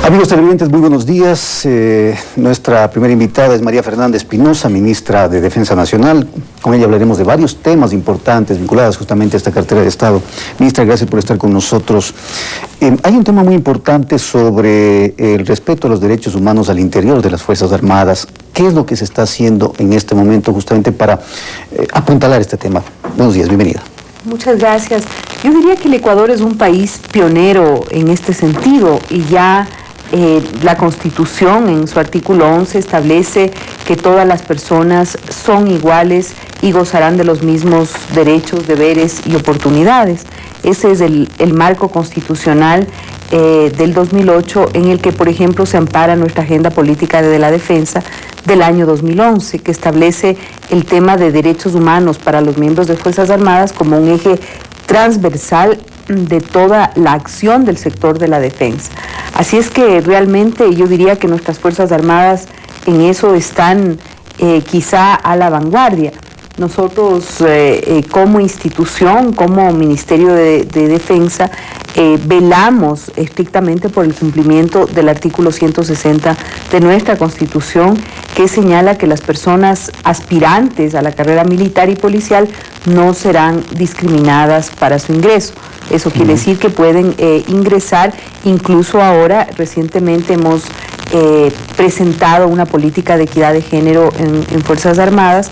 Amigos televidentes, muy buenos días. Nuestra primera invitada es María Fernanda Espinosa, ministra de Defensa Nacional. Con ella hablaremos de varios temas importantes vinculados justamente a esta cartera de Estado. Ministra, gracias por estar con nosotros. Hay un tema muy importante sobre el respeto a los derechos humanos al interior de las Fuerzas Armadas. ¿Qué es lo que se está haciendo en este momento justamente para apuntalar este tema? Buenos días, bienvenida. Muchas gracias. Yo diría que el Ecuador es un país pionero en este sentido y ya la Constitución en su artículo 11 establece que todas las personas son iguales y gozarán de los mismos derechos, deberes y oportunidades. Ese es el marco constitucional del 2008 en el que, por ejemplo, se ampara nuestra agenda política de la defensa del año 2011, que establece el tema de derechos humanos para los miembros de Fuerzas Armadas como un eje transversal de toda la acción del sector de la defensa. Así es que realmente yo diría que nuestras Fuerzas Armadas en eso están quizá a la vanguardia. Nosotros como institución, como Ministerio de Defensa, velamos estrictamente por el cumplimiento del artículo 160 de nuestra Constitución, que señala que las personas aspirantes a la carrera militar y policial no serán discriminadas para su ingreso. Eso quiere decir que pueden ingresar, incluso ahora, recientemente hemos presentado una política de equidad de género en Fuerzas Armadas,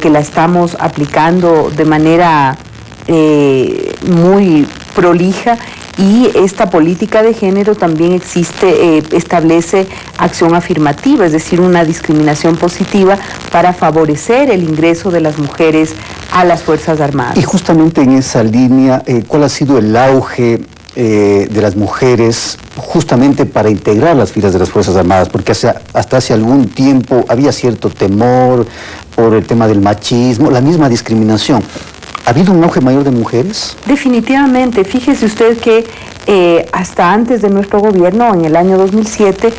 que la estamos aplicando de manera muy prolija, y esta política de género también establece acción afirmativa, es decir, una discriminación positiva para favorecer el ingreso de las mujeres a las Fuerzas Armadas. Y justamente en esa línea, ¿cuál ha sido el auge de las mujeres justamente para integrar las filas de las Fuerzas Armadas? Porque hasta hace algún tiempo había cierto temor por el tema del machismo, la misma discriminación. ¿Ha habido un auge mayor de mujeres? Definitivamente. Fíjese usted que hasta antes de nuestro gobierno, en el año 2007,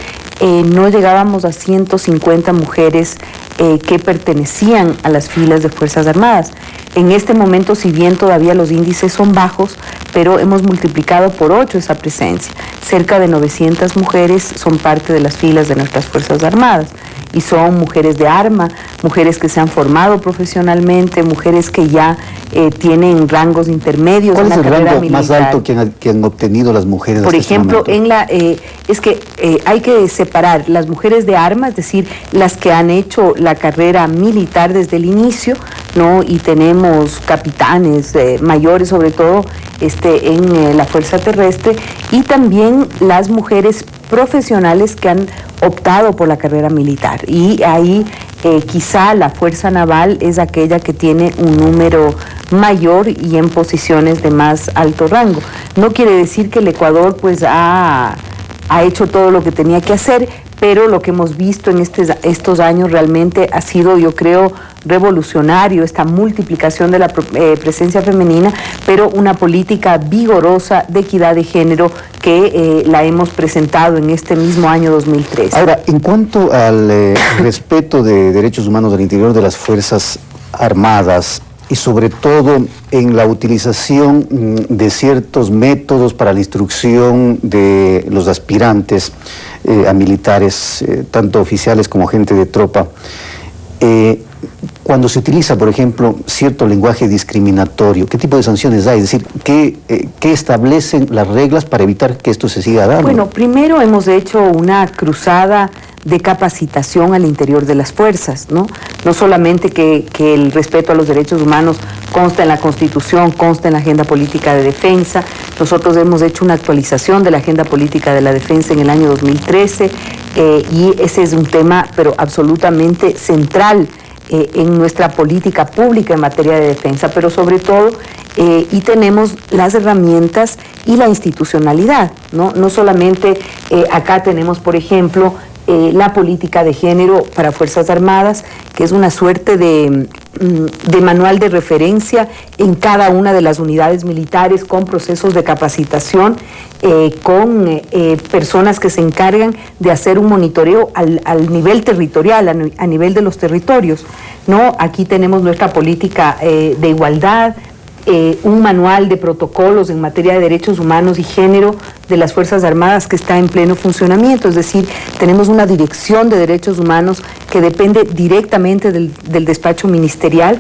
no llegábamos a 150 mujeres que pertenecían a las filas de Fuerzas Armadas. En este momento, si bien todavía los índices son bajos, pero hemos multiplicado por 8 esa presencia. Cerca de 900 mujeres son parte de las filas de nuestras Fuerzas Armadas. Y son mujeres de arma, mujeres que se han formado profesionalmente, mujeres que ya tienen rangos intermedios en la carrera militar. ¿Cuál es el rango más alto que han obtenido las mujeres? Por ejemplo, hay que separar las mujeres de arma, es decir, las que han hecho la carrera militar desde el inicio, ¿no? Y tenemos capitanes mayores, sobre todo en la Fuerza Terrestre, y también las mujeres profesionales que han optado por la carrera militar. Y ahí quizá la Fuerza Naval es aquella que tiene un número mayor y en posiciones de más alto rango. No quiere decir que el Ecuador pues ha hecho todo lo que tenía que hacer, pero lo que hemos visto en estos años realmente ha sido, yo creo, revolucionario, esta multiplicación de la presencia femenina, pero una política vigorosa de equidad de género que la hemos presentado en este mismo año 2013. Ahora, en cuanto al respeto de derechos humanos al interior de las Fuerzas Armadas, y sobre todo en la utilización de ciertos métodos para la instrucción de los aspirantes a militares, tanto oficiales como gente de tropa, cuando se utiliza, por ejemplo, cierto lenguaje discriminatorio, ¿qué tipo de sanciones hay? Es decir, ¿qué establecen las reglas para evitar que esto se siga dando? Bueno, primero hemos hecho una cruzada de capacitación al interior de las fuerzas, ¿no? No solamente que el respeto a los derechos humanos consta en la Constitución, consta en la Agenda Política de Defensa. Nosotros hemos hecho una actualización de la Agenda Política de la Defensa en el año 2013 y ese es un tema, pero absolutamente central en nuestra política pública en materia de defensa, pero sobre todo, y tenemos las herramientas y la institucionalidad, ¿no? No solamente acá tenemos, por ejemplo, la política de género para Fuerzas Armadas, que es una suerte de manual de referencia en cada una de las unidades militares, con procesos de capacitación, con personas que se encargan de hacer un monitoreo al nivel territorial, a nivel de los territorios, ¿no? Aquí tenemos nuestra política de igualdad, un manual de protocolos en materia de derechos humanos y género, de las Fuerzas Armadas que está en pleno funcionamiento, es decir, tenemos una dirección de derechos humanos que depende directamente del despacho ministerial,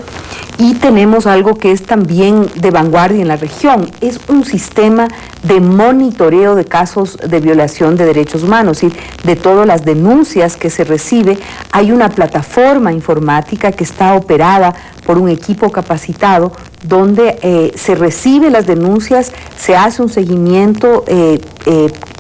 y tenemos algo que es también de vanguardia en la región, es un sistema de monitoreo de casos de violación de derechos humanos, y de todas las denuncias que se recibe, hay una plataforma informática que está operada por un equipo capacitado, donde se recibe las denuncias, se hace un seguimiento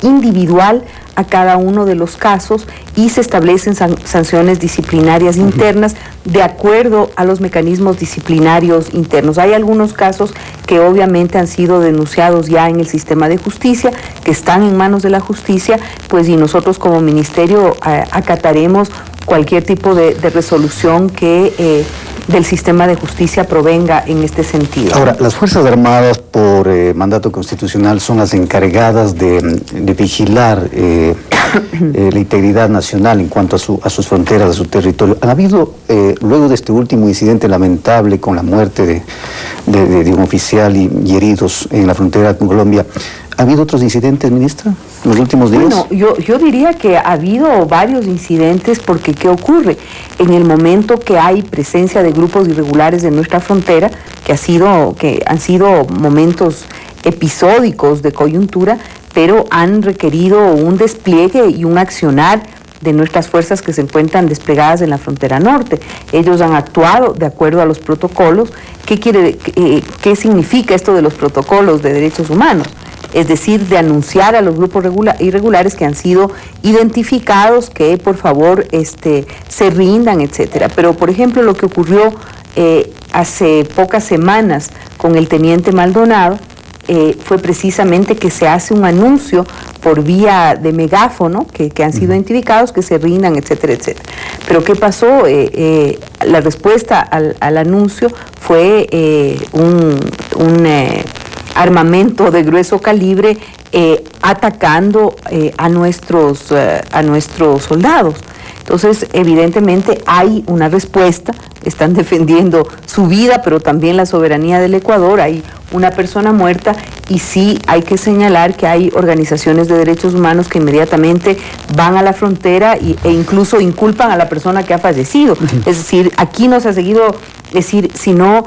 individual a cada uno de los casos y se establecen sanciones disciplinarias internas de acuerdo a los mecanismos disciplinarios internos. Hay algunos casos que obviamente han sido denunciados ya en el sistema de justicia, que están en manos de la justicia, pues, y nosotros como ministerio acataremos cualquier tipo de resolución que del sistema de justicia provenga en este sentido. Ahora, las Fuerzas Armadas por mandato constitucional son las encargadas de vigilar la integridad nacional en cuanto a sus fronteras, a su territorio. ¿Han habido, luego de este último incidente lamentable con la muerte de un oficial y heridos en la frontera con Colombia, ¿ha habido otros incidentes, ministra, en los últimos días? Bueno, yo diría que ha habido varios incidentes, porque ¿qué ocurre? En el momento que hay presencia de grupos irregulares en nuestra frontera, que han sido momentos episódicos de coyuntura, pero han requerido un despliegue y un accionar de nuestras fuerzas que se encuentran desplegadas en la frontera norte. Ellos han actuado de acuerdo a los protocolos. ¿Qué significa esto de los protocolos de derechos humanos? Es decir, de anunciar a los grupos irregulares que han sido identificados, que por favor se rindan, etcétera. Pero, por ejemplo, lo que ocurrió hace pocas semanas con el teniente Maldonado fue precisamente que se hace un anuncio por vía de megáfono, que han sido identificados, que se rindan, etcétera, etcétera. Pero ¿qué pasó? La respuesta al anuncio fue un armamento de grueso calibre atacando a nuestros soldados. Entonces, evidentemente hay una respuesta, están defendiendo su vida, pero también la soberanía del Ecuador. Hay una persona muerta y sí hay que señalar que hay organizaciones de derechos humanos que inmediatamente van a la frontera e incluso inculpan a la persona que ha fallecido. Es decir, aquí no se ha seguido sino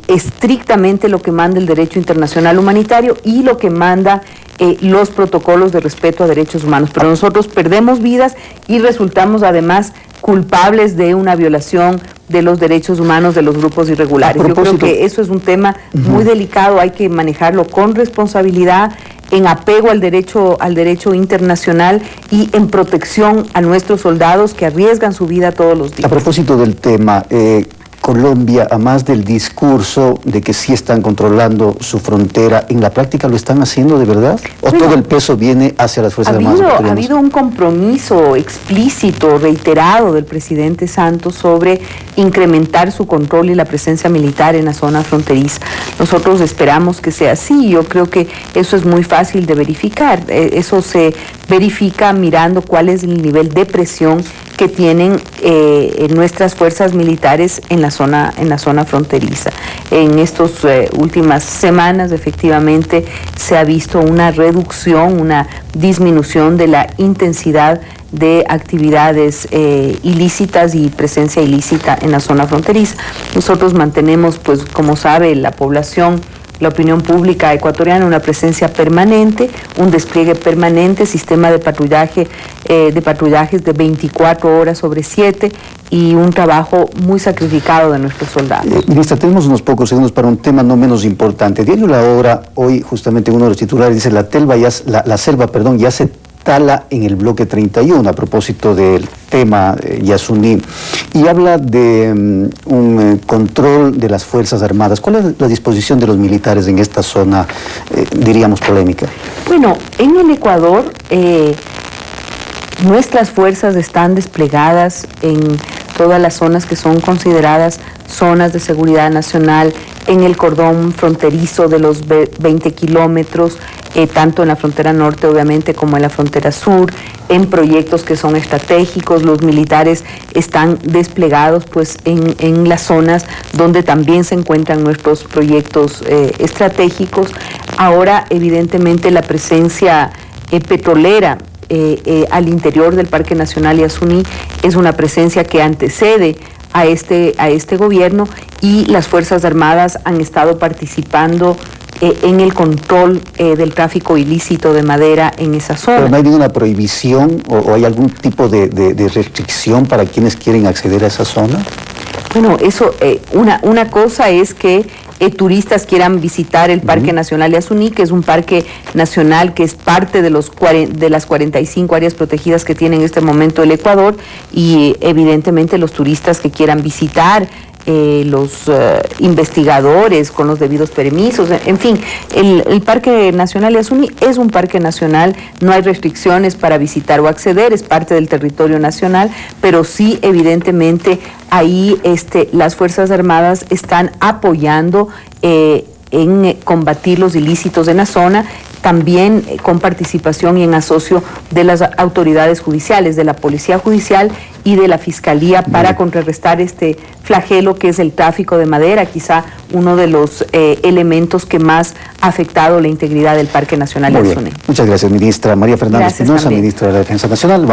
estrictamente lo que manda el derecho internacional humanitario y lo que manda los protocolos de respeto a derechos humanos. Pero nosotros perdemos vidas y resultamos además culpables de una violación de los derechos humanos de los grupos irregulares. Yo creo que eso es un tema muy delicado, hay que manejarlo con responsabilidad, en apego al derecho internacional y en protección a nuestros soldados que arriesgan su vida todos los días. A propósito del tema, Colombia, a más del discurso de que sí están controlando su frontera, ¿en la práctica lo están haciendo de verdad? ¿O todo el peso viene hacia las Fuerzas Armadas? Ha habido un compromiso explícito, reiterado del presidente Santos sobre incrementar su control y la presencia militar en la zona fronteriza. Nosotros esperamos que sea así. Yo creo que eso es muy fácil de verificar. Eso se verifica mirando cuál es el nivel de presión que tienen nuestras fuerzas militares en la zona fronteriza. En estas últimas semanas, efectivamente, se ha visto una reducción, una disminución de la intensidad de actividades ilícitas y presencia ilícita en la zona fronteriza. Nosotros mantenemos, pues, como sabe la población, la opinión pública ecuatoriana, una presencia permanente, un despliegue permanente, sistema de patrullajes de 24 horas sobre 7 y un trabajo muy sacrificado de nuestros soldados. Ministra, tenemos unos pocos segundos para un tema no menos importante. Diario La Hora, hoy justamente uno de los titulares dice la selva ya se tala en el bloque 31 a propósito del tema Yasuní y habla de un control de las Fuerzas Armadas. ¿Cuál es la disposición de los militares en esta zona, diríamos, polémica? Bueno, en el Ecuador nuestras fuerzas están desplegadas en todas las zonas que son consideradas zonas de seguridad nacional, en el cordón fronterizo de los 20 kilómetros, tanto en la frontera norte, obviamente, como en la frontera sur, en proyectos que son estratégicos. Los militares están desplegados pues en las zonas donde también se encuentran nuestros proyectos estratégicos. Ahora, evidentemente, la presencia petrolera al interior del Parque Nacional Yasuní es una presencia que antecede a este gobierno, y las Fuerzas Armadas han estado participando en el control del tráfico ilícito de madera en esa zona. ¿Pero no hay ninguna prohibición o hay algún tipo de restricción para quienes quieren acceder a esa zona? Bueno, eso, una cosa es que turistas quieran visitar el Parque Nacional Yasuní, que es un parque nacional que es parte de las 45 áreas protegidas que tiene en este momento el Ecuador, y evidentemente los turistas que quieran visitar, los investigadores con los debidos permisos, en fin, el Parque Nacional Yasuní es un parque nacional, no hay restricciones para visitar o acceder, es parte del territorio nacional, pero sí evidentemente ahí las Fuerzas Armadas están apoyando en combatir los ilícitos en la zona, también con participación y en asocio de las autoridades judiciales, de la Policía Judicial y de la Fiscalía, para contrarrestar este flagelo que es el tráfico de madera, quizá uno de los elementos que más ha afectado la integridad del Parque Nacional Yasuní. Muchas gracias, ministra María Fernanda Espinosa, ministra de la Defensa Nacional.